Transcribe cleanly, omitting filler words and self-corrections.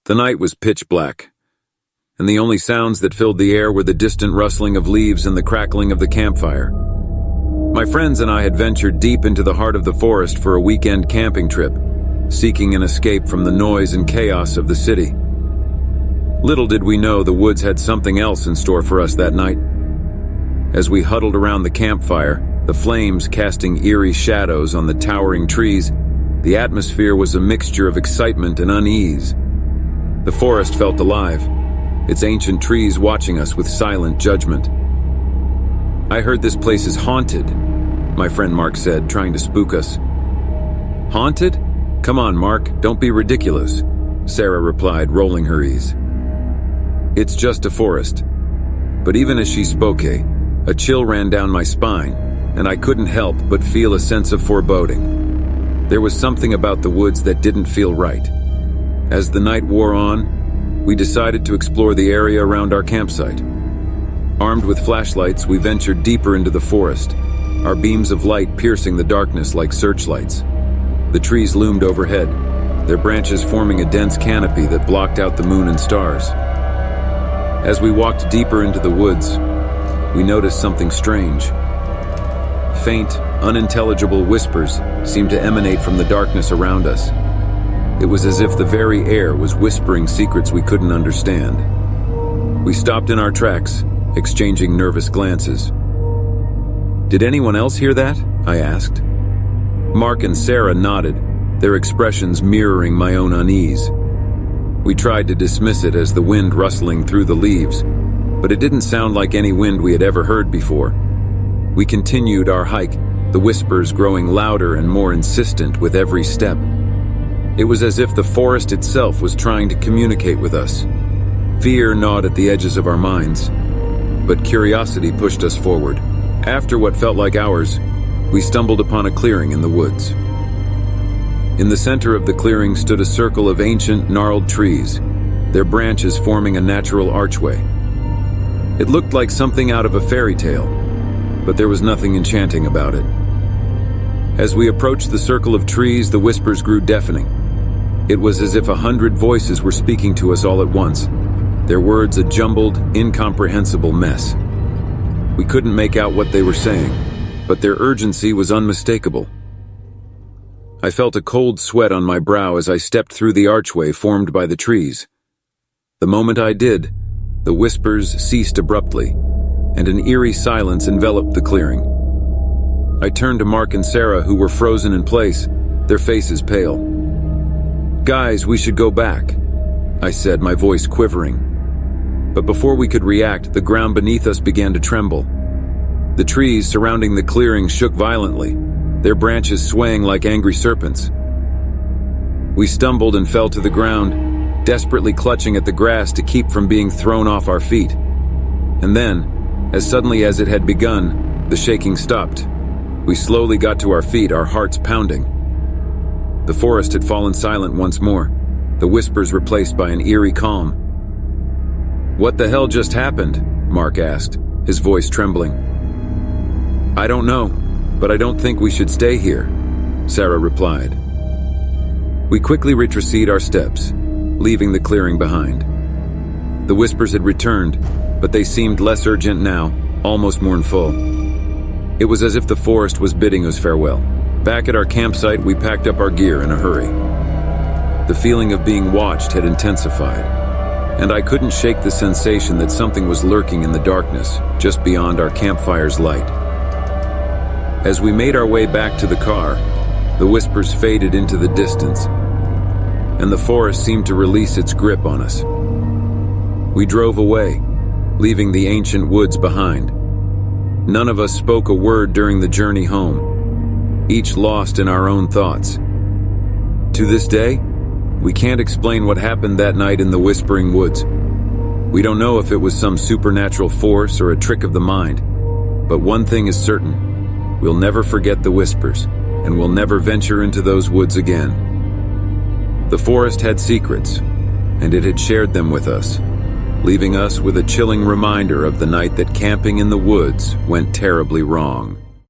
The night was pitch black, and the only sounds that filled the air were the distant rustling of leaves and the crackling of the campfire. My friends and I had ventured deep into the heart of the forest for a weekend camping trip, seeking an escape from the noise and chaos of the city. Little did we know the woods had something else in store for us that night. As we huddled around the campfire, the flames casting eerie shadows on the towering trees, the atmosphere was a mixture of excitement and unease. The forest felt alive, its ancient trees watching us with silent judgment. "I heard this place is haunted," my friend Mark said, trying to spook us. "Haunted? Come on, Mark, don't be ridiculous," Sarah replied, rolling her eyes. "It's just a forest." But even as she spoke, a chill ran down my spine, and I couldn't help but feel a sense of foreboding. There was something about the woods that didn't feel right. As the night wore on, we decided to explore the area around our campsite. Armed with flashlights, we ventured deeper into the forest, our beams of light piercing the darkness like searchlights. The trees loomed overhead, their branches forming a dense canopy that blocked out the moon and stars. As we walked deeper into the woods, we noticed something strange. Faint, unintelligible whispers seemed to emanate from the darkness around us. It was as if the very air was whispering secrets we couldn't understand. We stopped in our tracks, exchanging nervous glances. "Did anyone else hear that?" I asked. Mark and Sarah nodded, their expressions mirroring my own unease. We tried to dismiss it as the wind rustling through the leaves, but it didn't sound like any wind we had ever heard before. We continued our hike, the whispers growing louder and more insistent with every step. It was as if the forest itself was trying to communicate with us. Fear gnawed at the edges of our minds, but curiosity pushed us forward. After what felt like hours, we stumbled upon a clearing in the woods. In the center of the clearing stood a circle of ancient, gnarled trees, their branches forming a natural archway. It looked like something out of a fairy tale, but there was nothing enchanting about it. As we approached the circle of trees, the whispers grew deafening. It was as if 100 voices were speaking to us all at once, their words a jumbled, incomprehensible mess. We couldn't make out what they were saying, but their urgency was unmistakable. I felt a cold sweat on my brow as I stepped through the archway formed by the trees. The moment I did, the whispers ceased abruptly, and an eerie silence enveloped the clearing. I turned to Mark and Sarah, who were frozen in place, their faces pale. "Guys, we should go back," I said, my voice quivering. But before we could react, the ground beneath us began to tremble. The trees surrounding the clearing shook violently, their branches swaying like angry serpents. We stumbled and fell to the ground, desperately clutching at the grass to keep from being thrown off our feet. And then, as suddenly as it had begun, the shaking stopped. We slowly got to our feet, our hearts pounding. The forest had fallen silent once more, the whispers replaced by an eerie calm. "What the hell just happened?" Mark asked, his voice trembling. "I don't know, but I don't think we should stay here," Sarah replied. We quickly retraced our steps, leaving the clearing behind. The whispers had returned, but they seemed less urgent now, almost mournful. It was as if the forest was bidding us farewell. Back at our campsite, we packed up our gear in a hurry. The feeling of being watched had intensified, and I couldn't shake the sensation that something was lurking in the darkness, just beyond our campfire's light. As we made our way back to the car, the whispers faded into the distance, and the forest seemed to release its grip on us. We drove away, leaving the ancient woods behind. None of us spoke a word during the journey home, each lost in our own thoughts. To this day, we can't explain what happened that night in the Whispering Woods. We don't know if it was some supernatural force or a trick of the mind, but one thing is certain: we'll never forget the whispers, and we'll never venture into those woods again. The forest had secrets, and it had shared them with us, leaving us with a chilling reminder of the night that camping in the woods went terribly wrong.